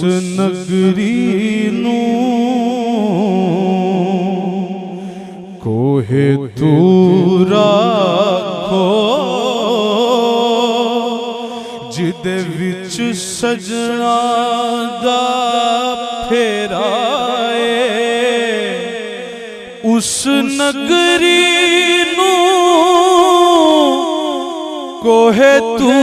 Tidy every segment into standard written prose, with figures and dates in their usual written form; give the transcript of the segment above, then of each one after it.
नगरी नू कोहे तूरा खो जिदे विच सजना दा फेरा उस नगरी नू कोहे तू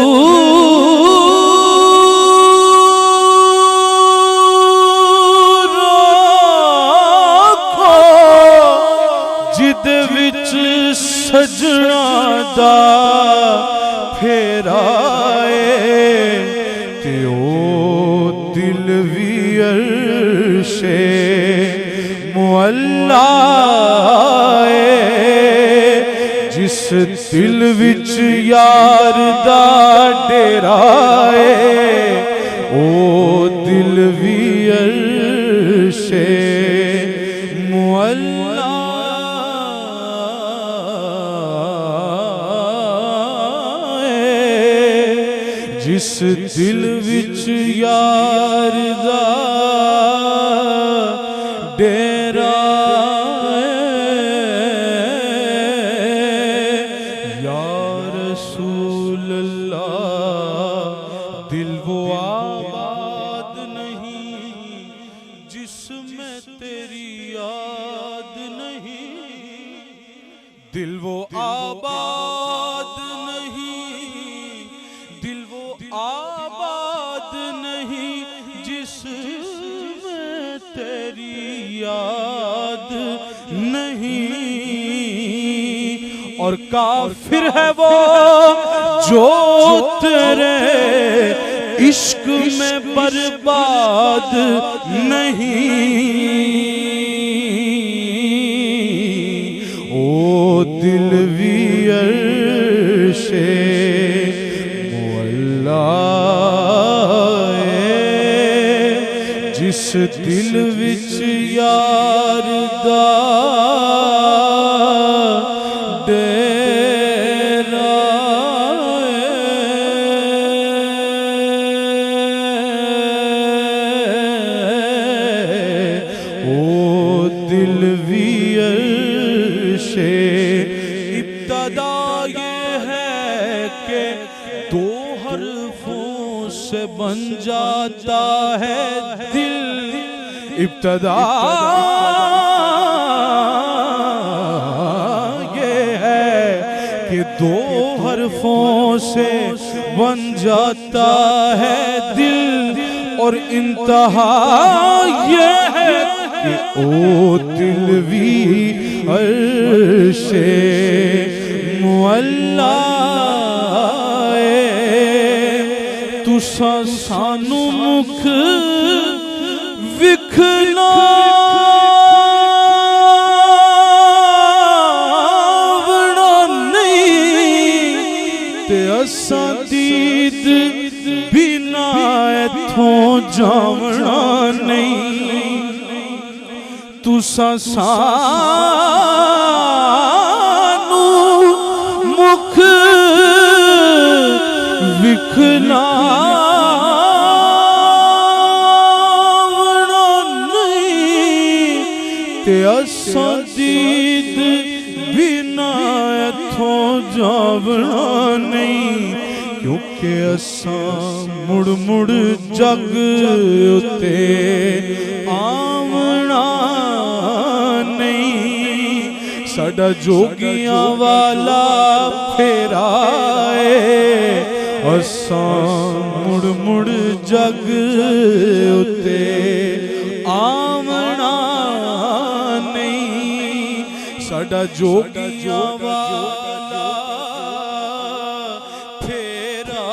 जिदे विच सजना दा फेरा ते ओ दिल भी अर्शे मुअल्ला जिस दिल विच यार दा डेरा ओ दिल भी अर्शे मुअल्ला जिस दिल विच यार दा डेरा या रसूल अल्लाह दिल वो आबाद नहीं जिसमें तेरी याद नहीं दिल वो आबाद नहीं दिल वो आबाद नहीं जिसमें तेरी याद नहीं और काफिर है वो जो तेरे इश्क में बर्बाद नहीं ओ दिल भी अर्शे जिस दिल विच यार दा डेरा ओ दिल भी अर्शे इब्तदा ये है कि दो हरफों से बन जाता है दिल इब्तदा ये है कि दो हरफों से बन जाता है दिल और इंतहा ये है कि ओ दिल भी अर्शे मुअल्ला तुसा सानू मुख विखना नहीं ते असां दीद बिना इथों जावना नहीं तुसा सानू मुख विखना ते असां दीद बिना इथों जावना नहीं क्योंकि असां मुड़ मुड़ जग उते आवना नहीं साडा जोगियां वाला फेरा असां मुड़ मुड़ जग उते आवना साडा जोगियां वाला फेरा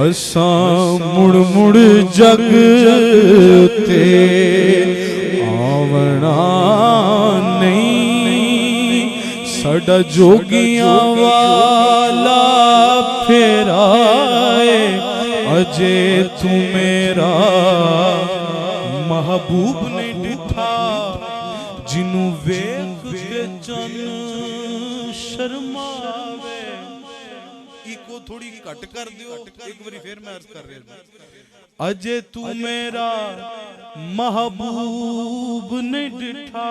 असां मुड़ मुड़ जग ते आवना नहीं साडा जोगियां वाला फेरा अजे तू मेरा महबूब ने डिठा जिनू वेख के चन शर्मावे इक वो थोड़ी घट कर दियो। एक बारी फिर मैं अर्ज कर रहा अजे तू मेरा महबूब नहीं डिठा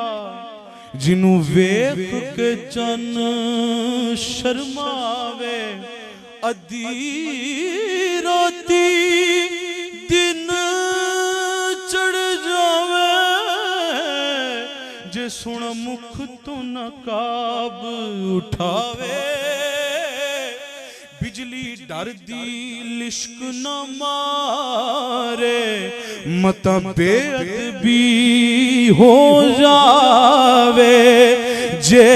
जिनू वेख के चन शर्मावे अधी राती दिन चढ़ जावे जे सुन मुख तो नकाब उठावे बिजली डर दी लिश्क न मारे मता बेअदबी हो जावे जे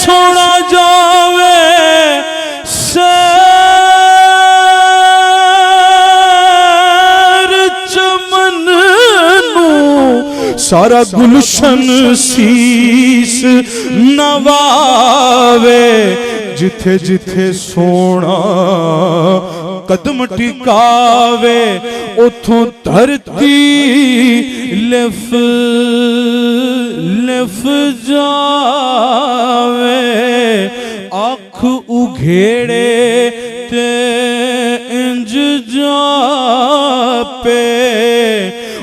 सोना जावे सारा गुलशन शीस नवावे जिथे जिथे सोना कदम टिकावे उथों धरती लिफ लिफ जावे आँख उघेड़े ते इंज जापे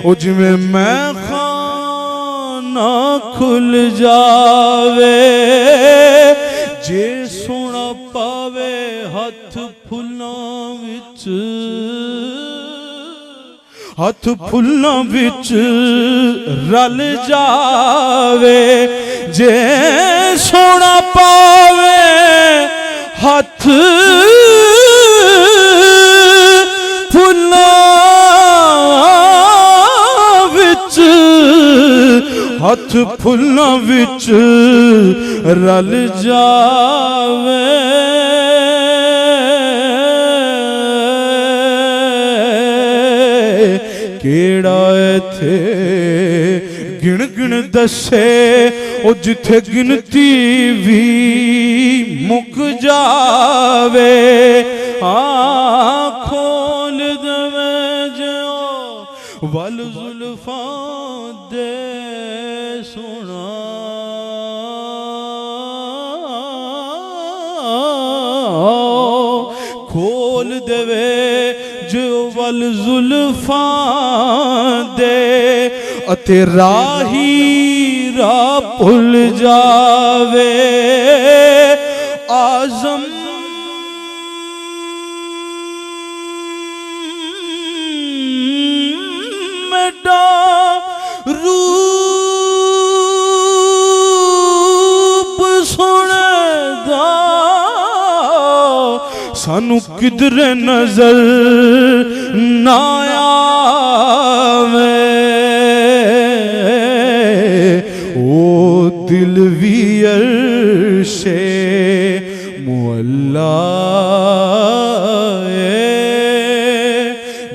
ओ जिवें मैं खाना खुल जावे जे सोना पावे हथ फुल्लां विच रल जावे जे सोना पावे हथ हथ फुल्लां विच रल जावे केड़ा इत्थे गिण गिण दसे ओ जिथे गिनती भी मुक जावे खोल दवे जो वल जुल्फां दे सोना खोल देवे जो वल जुल्फां दे अते राही राह भुल जावे आज़म मेरा सानू किधरे नजर ना आवे ओ दिल भी अर्शे मुअल्ला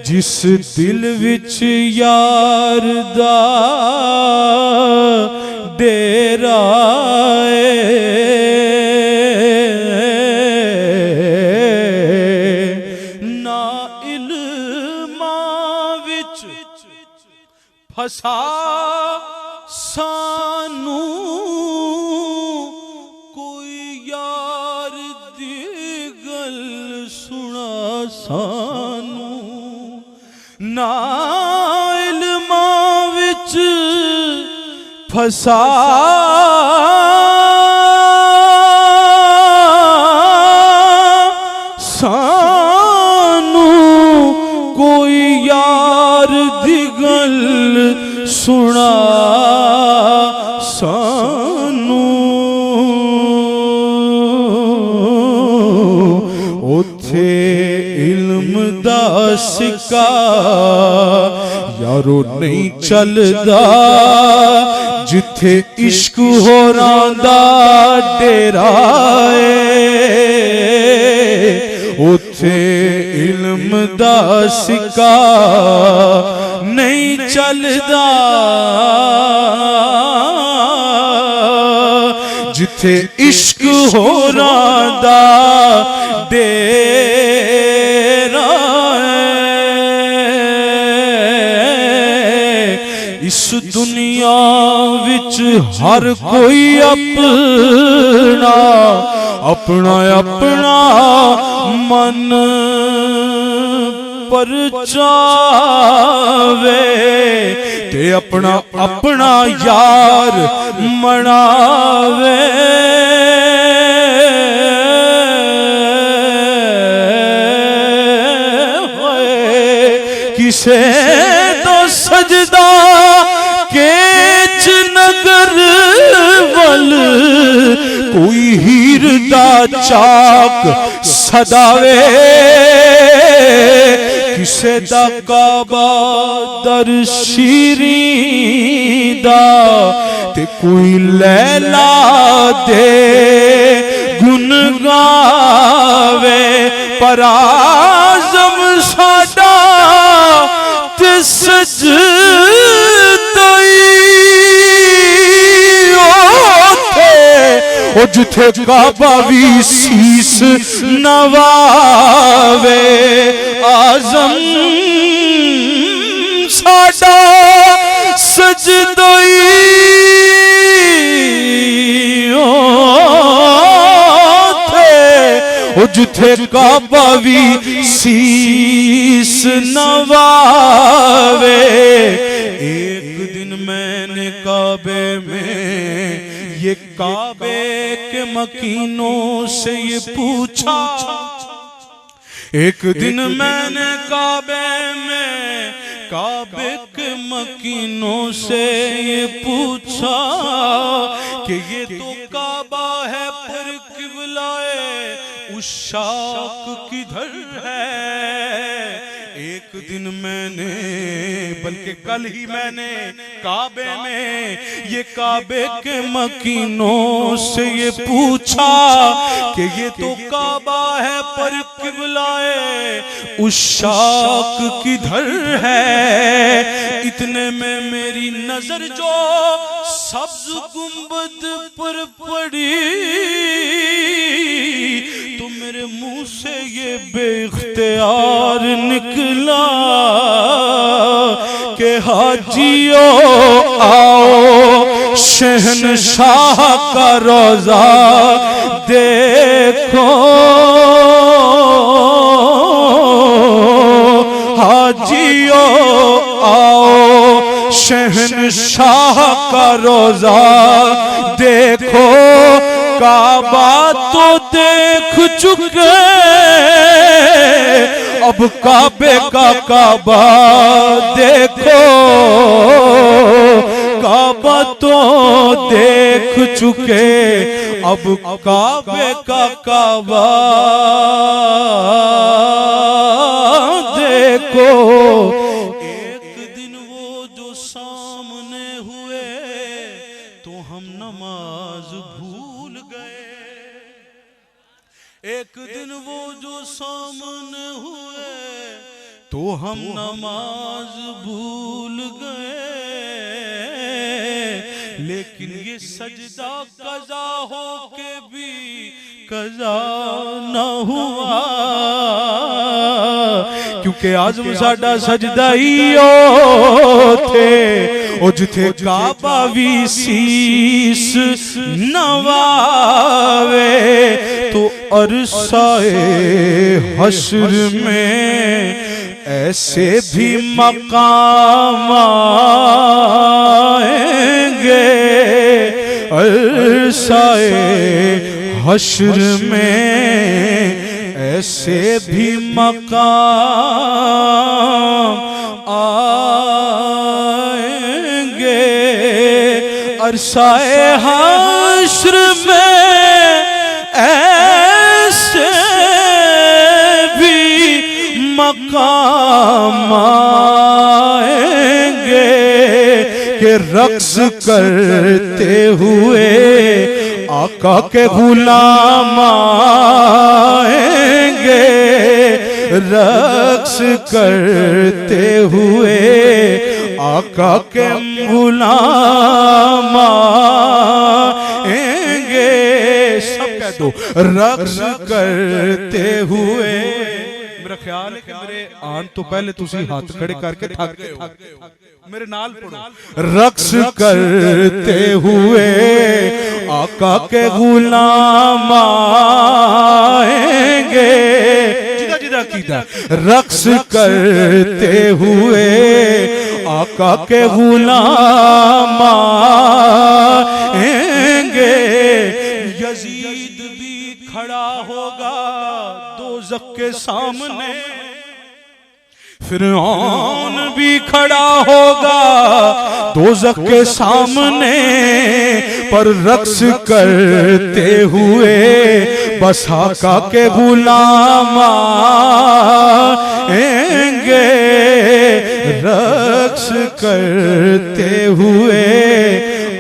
जिस दिल विच यार दा डेरा फसा सानू कोई यार दी गल सुना सानू ना इल्मां विच फसा सानू कोई यार दी गल सुना सानू उथे इल्म दा सिक्का यारो नहीं चलदा जिथे इश्क होरां दा डेरा उथे इल्म दा सिक्का नहीं चलदा जिथे इश्क होरां दा डेरा इस दुनिया विच हर कोई अपना अपना अपना मन परचावे ते अपना अपना यार मनावे। किसे तो सजदा केच नगर वल कोई हीर दा चाक सदावे। किसे दा काबा दर शीरी दा ते कोई लैला दे गुन गावे। पर आज़म साडा ते सजदई ओ जिथे काबा भी शीस नवावे। आज़म साडा सजदई ओ जिथे काबा भी शीस नवावे। एक दिन मैंने काबे में ये काबे के मकीनों से ये पूछा। एक दिन मैंने काबे में काबे के मकीनों से ये पूछा कि ये तो काबा है पर किबलाए उस शाक किधर है। एक दिन मैंने बल्कि कल ही मैंने काबे में ये काबे के मकीनों से ये पूछा कि ये तो काबा है पर किबलाए उस शाक किधर है। इतने में मेरी नजर जो सब्ज गुंबद पर पड़ी तो मेरे मुंह से ये बेख्तियार निकला कि हाजियो आओ शहनशाह का रोजा देखो। हाजियो आओ शहनशाह का रोजा देखो। काबा तो देख चुके अब काबे का काबा देखो। काबा तो देख चुके अब काबे का काबा देखो। एक दिन वो जो सामने हुए तो हम नमाज भूल गए। एक दिन वो जो सामने हुए तो हम नमाज भूल गए। लेकिन ये सजदा कज़ा हो के भी कज़ा न हुआ क्योंकि आज़म साडा सजदा ही ओ थे ओ जिथे काबा भी शीस नवावे। तो अरसाए हश्र में ऐसे भी मकाम आएंगे। अरसाए हश्र में ऐसे भी मकाम आएंगे। अरसाए हश्र में ऐसे भी मकाम आएंगे कि रक्स करते हुए आका के गुलाम आएंगे। रक्स करते हुए आका के गुलाम आएंगे। सब कह दो रक्स करते हुए मेरा ख्याल है कि मेरे आन तो पहले तुसी हाथ खड़े करके थक गए हो। मेरे नाल पढ़ो। रक्स करते हुए आका के गुलाम आएंगे, जिदा जिदा कीदा। रक्स करते हुए आका के गुलाम आएंगे। यजीद भी खड़ा होगा दोज़ख के सामने, फिरौन भी खड़ा होगा दोज़ख के सामने। पर रक्स करते हुए बस आका के गुलाम आएंगे। रक्स करते हुए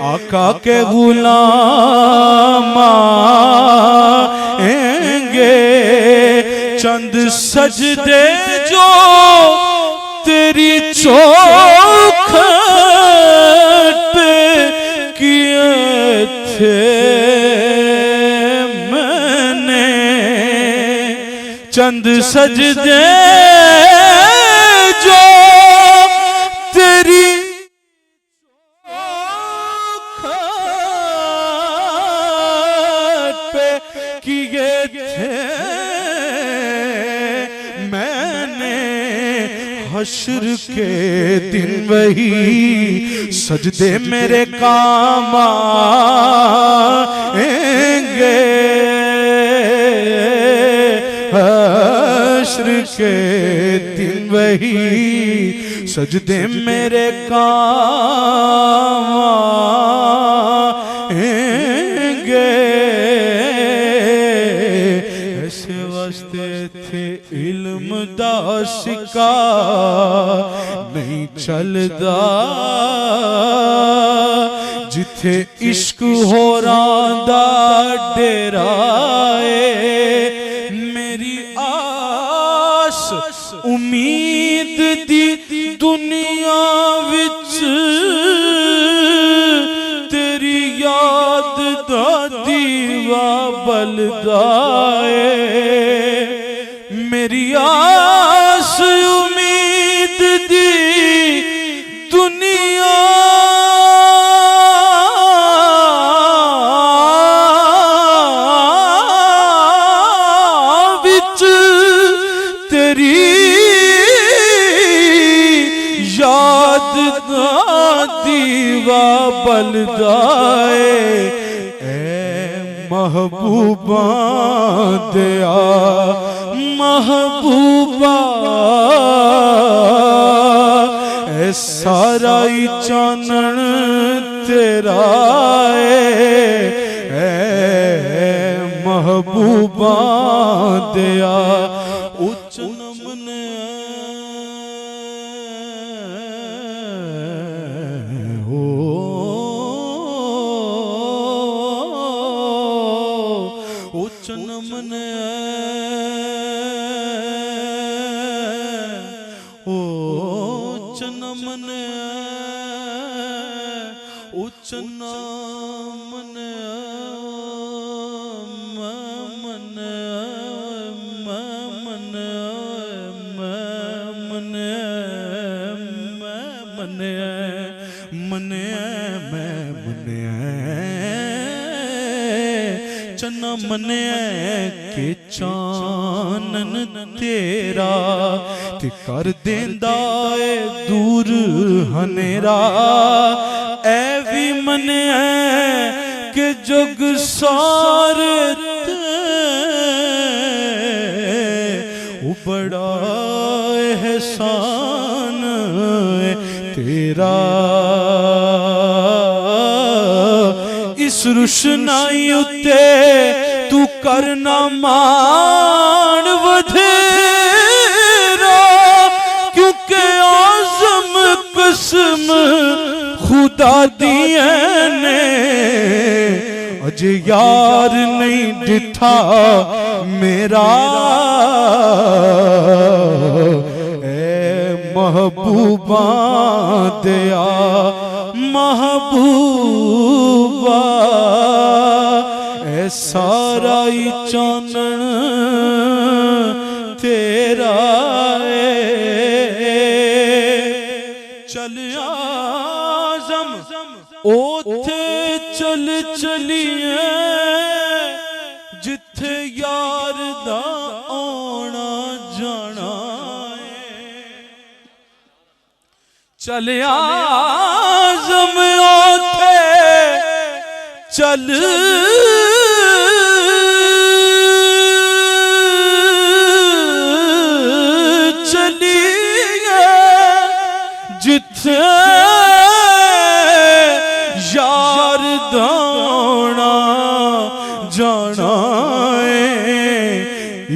आका के गुलाम आएंगे। चंद सजदे जो तेरी चौखट पे किए थे मैंने, चंद सजदे जो तेरी चौखट पे किए थे हश्र के दिन वही सजदे मेरे काम आएंगे। हश्र के दिन वही सजदे मेरे काम आएंगे। ऐसे वास्ते थे इल्म दा सिक्का नहीं चलदा, जिथे इश्क होरां दा डेरा है। मेरी आस उम्मीद दी दुनिया विच तेरी याद दा दीवा बलदा है। मेरी आस उम्मीद दी दुनिया विच तेरी याद दा दीवा बलदा है। महबूबा दिया महबूबा ऐ सारा ही चानन तेरा है। महबूबा दिया उच्च नमन उच्च नमन उच्च नमन उच्च नमन मन मन मन मन मन चन्ना मन के चानन तेरा ते कर देंदा ए दूर हनेरा। ऐ भी मन के जुग सारे ते बड़ा एहसान तेरा। इस रुशनाई उत्ते तू करना मान वधेरा, क्योंकि आज़म कसम खुदा दिए ने अजे यार नहीं दिठा मेरा। ए महबूबा दिया महबूबा ऐ सारा ही चानन तेरा ओथे चल चलिए जिथे यार दा आना जाना चल आज़म ओथे चल चलिए जिथे यार दाना जाना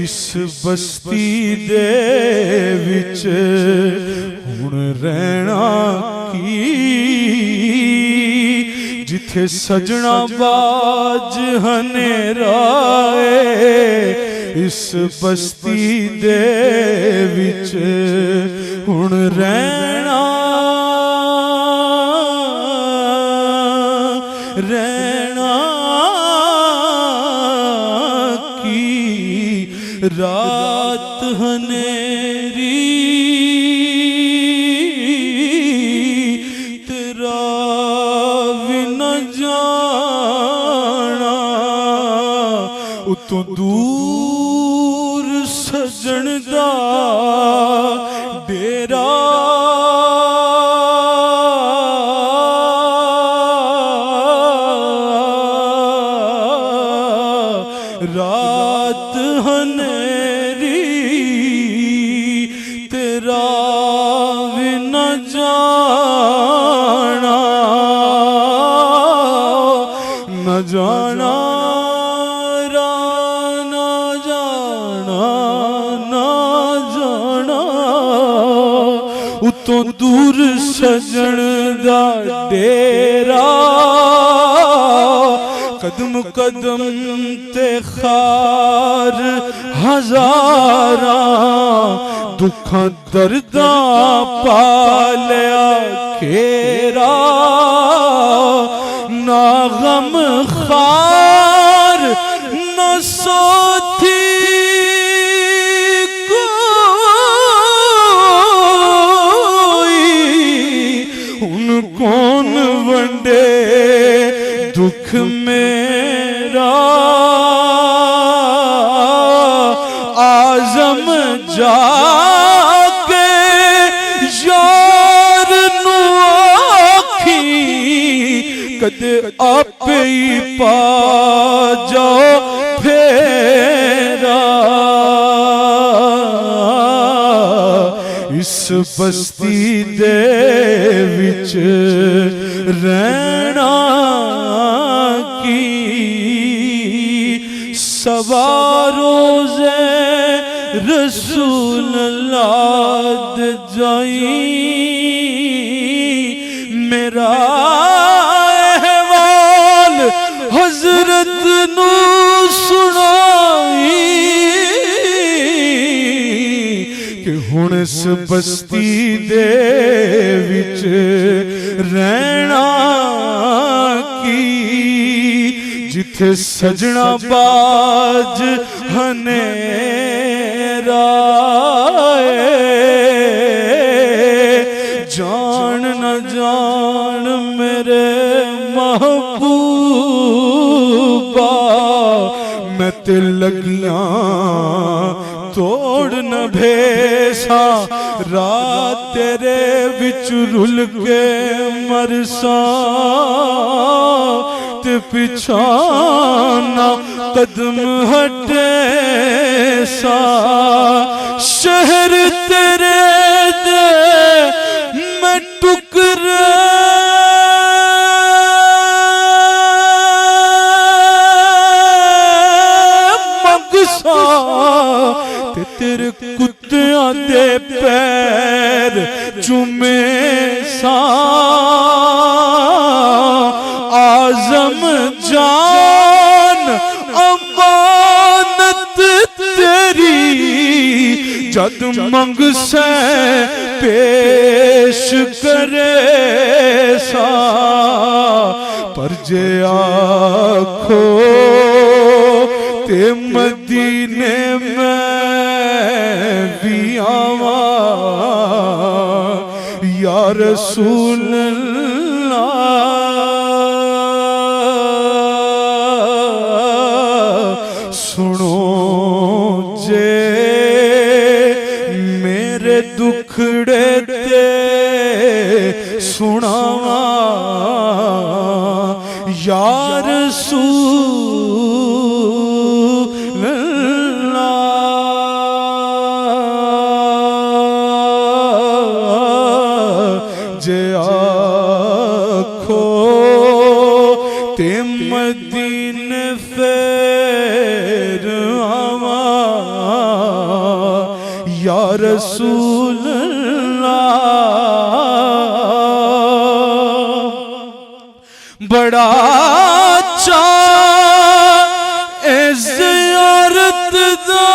इस बस्ती दे विच हुण रहना की जिथे सजना बाज हनेरा इस बस्ती दे विच हुण रहना रहना की रात हनेरी तेरा भी न जाना उतों दूर सजन दा डेरा रात हनेरी तेरा भी न जाना न जाना न जाना न जाना उतों दूर सजन दा डेरा कदम कदम ते खार हजारा दुखा दर्दा पालिया खेरा ना गम खार न सोथी उन कौन वंडे दुख मेरा आज़म जाके यार नु आखी कदे आपे ही पा जाओ फेरा इस बस्ती दे विच रहना की सवारोज़े रसूल अल्लाह दे जाई मेरा अहवाल हजरत नू सुनाई कि हुण इस बस्ती दे विच रहना की जिथे सजना बाज हनेरा जान न जान मेरे महबूबा मैं ते लगियां तोड़ न भेसा रात तेरे बिच रुल के मरसा ते पिछाना कदम हटे सा शहर तेरे दे मैं टुकरे मगसा ते तेरे कुत्तियां दे पैर चुमे सा आज़म जान अमानत तेरी जद मंग से पेश करे सा पर जे आखो ते मदीने में भी आवा या रसूल अल्लाह या रसूल अल्लाह जे आखो ते मदीने फेर आवा या रसूल बड़ा चाह ज़ियारत दा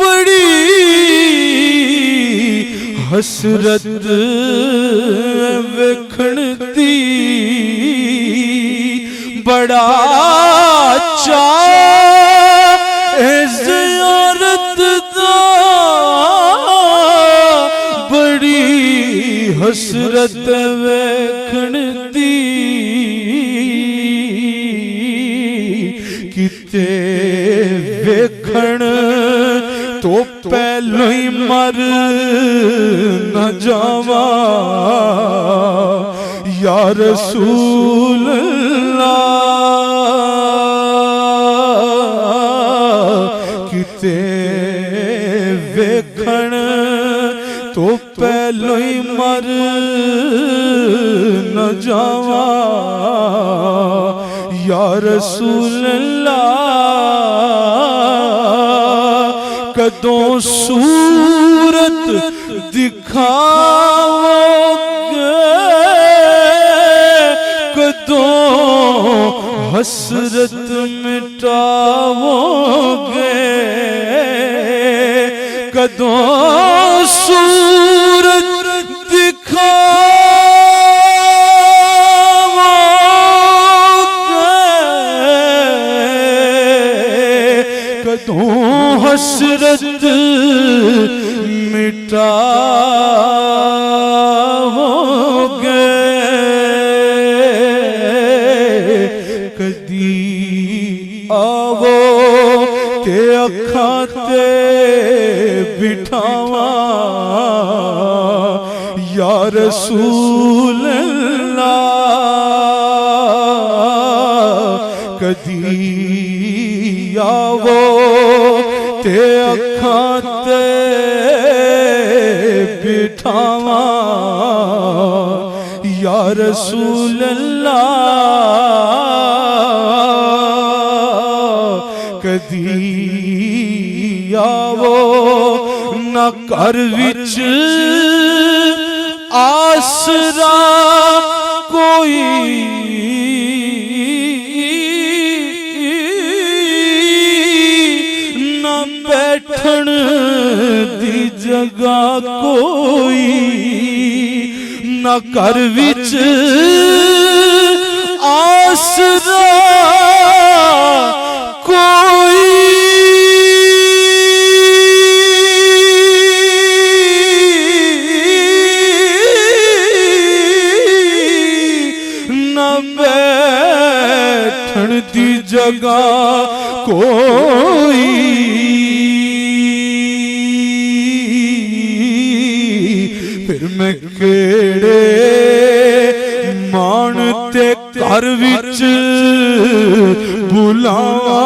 बड़ी हसरत वेखण दी बड़ा चाह ज़ियारत दा हसरत वेखण दी किते वेखण तो पहले ही मर न जावा या रसूल अल्लाह किते वेखण तो पहले ही मर न जावा या रसूल अल्लाह कदों सूरत दिखाओगे कदों हसरत मिटाओगे कदों सूरत दिखाओगे कदों हसरत मिटाओगे कदी आवो ते अखां ते बिठावा या रसूल अल्लाह कदी आवो ते अखां ते बिठावा या रसूल अल्लाह कदी आवो ना घर विच आसरा कोई ना बैठन दी जगह कोई ना घर विच आसरा कोई दी जगह कोई फिर मैं केड़े मान ते घर विच बुलावा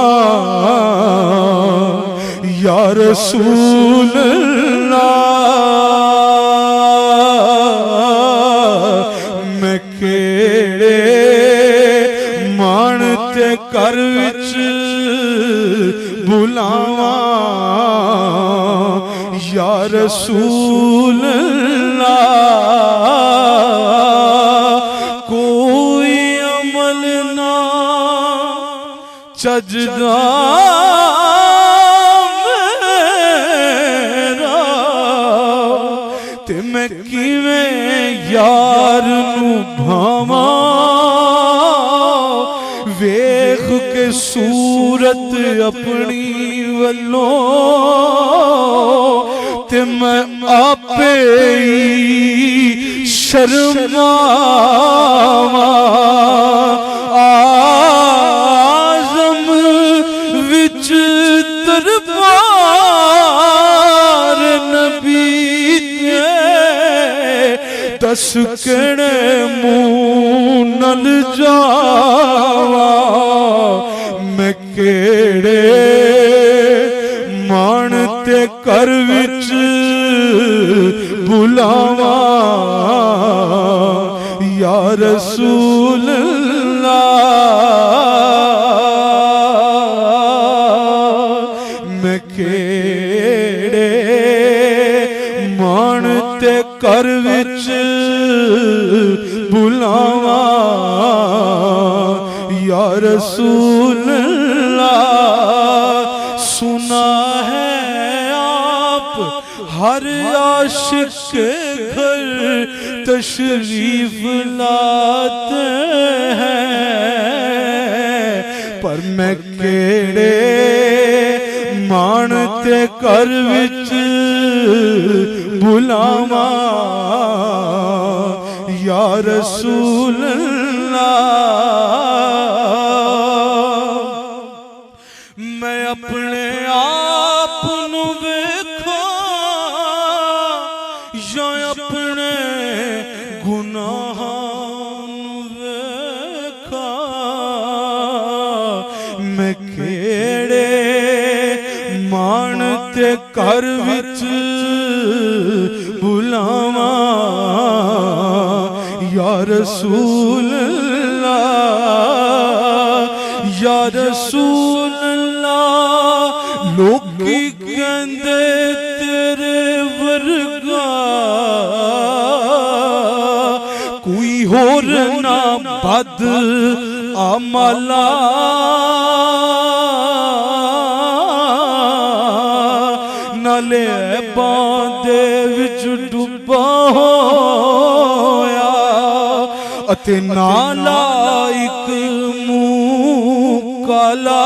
या रसूल अल्लाह मैं केड़े मान ते घर विच बुलावा या रसूल अल्लाह कोई अमल ना चजदा मेरा ते मैं किवें यार नू भावा वेख के सूरत अपनी वल्लों ते मैं आपे शर्मावा आज़म विच दरबार नबी दस केड़े मुंह नल जावा मैं केड़े मान ते कर विच बुलावा या रसूल अल्लाह मैं केड़े मान ते कर विच बुलावा या रसूल अल्लाह। सुना है आप हर आशिक के घर तशरीफ लाते हैं पर मैं केड़े मानते कर विच बुलावा या रसूल अल्लाह। मैं अपने आप नू वेखा या अपने गुनाहां नू वेखा मैं केड़े मानते कर विच बुलावा या रसूल अल्लाह या रसूल अल्लाह। लोकी कहंदे तेरे वर्गा कोई होर ना बद अमला नाले बांदे विच डुबा होया अते नालायक मुंह काला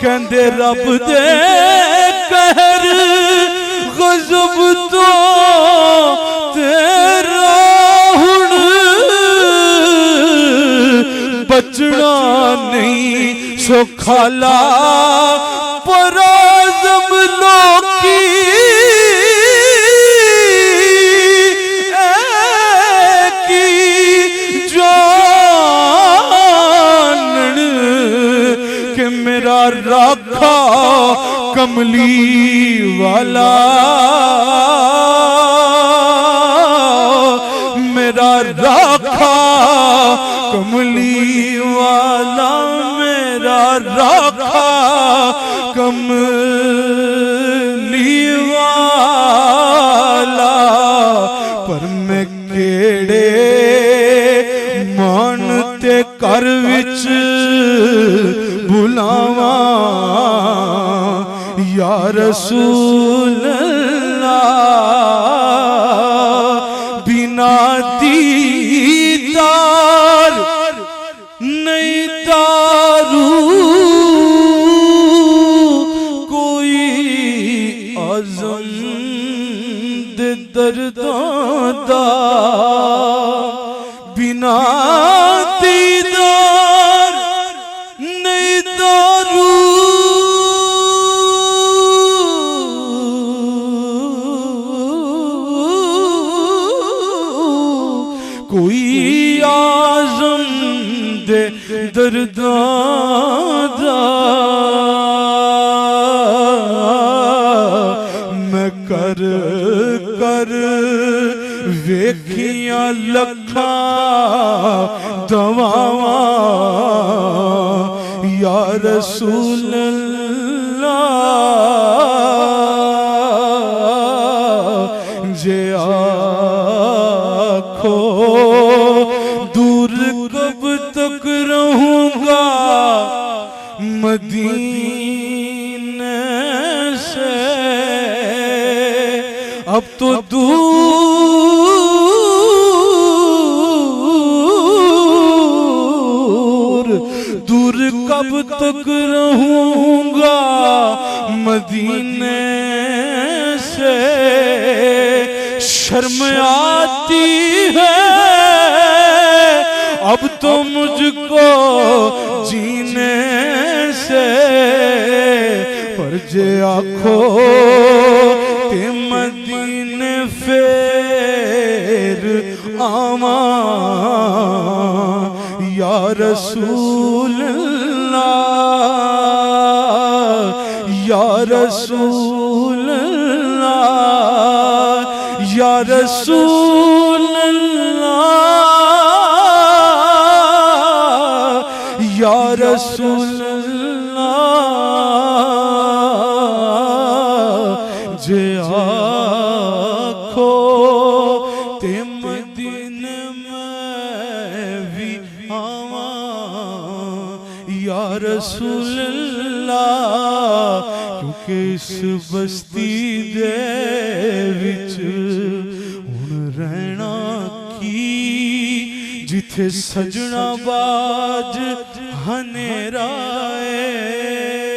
कहंदे रब दे कहर गज़ब तो तेरा हुण बचना नहीं सो खाला पर आज़म लोकी मेरा राखा कमली वाला मेरा राखा कमली वाला मेरा राखा कमली वाला पर मैं केड़े मानते कर विच बुलावा या रसूल अल्लाह। बिना दीदार नहीं दारू कोई आज़म दे दर्दां दा बिना दीदार नहीं दारू कोई आज़म दे दर्दां दा मैं कर कर वेखियां लखा दवावा या रसूल अल्लाह। जे आखो दूर कब तक रहूंगा मदीने से अब तो दूर दूर कब तक रहूंगा मदीने से शर्म आती है अब तो मुझको जीने से पर जे आखो ते मदीने फिर आवा या रसूल अल्लाह या रसूल अल्लाह या रसूल अल्लाह या रसूल अल्लाह जे आखो ते मदीने में भी आवा या रसूल अल्लाह क्योंकि इस बस्ती दे विच हुण रहना की जिथे सजना बाज हनेरा है।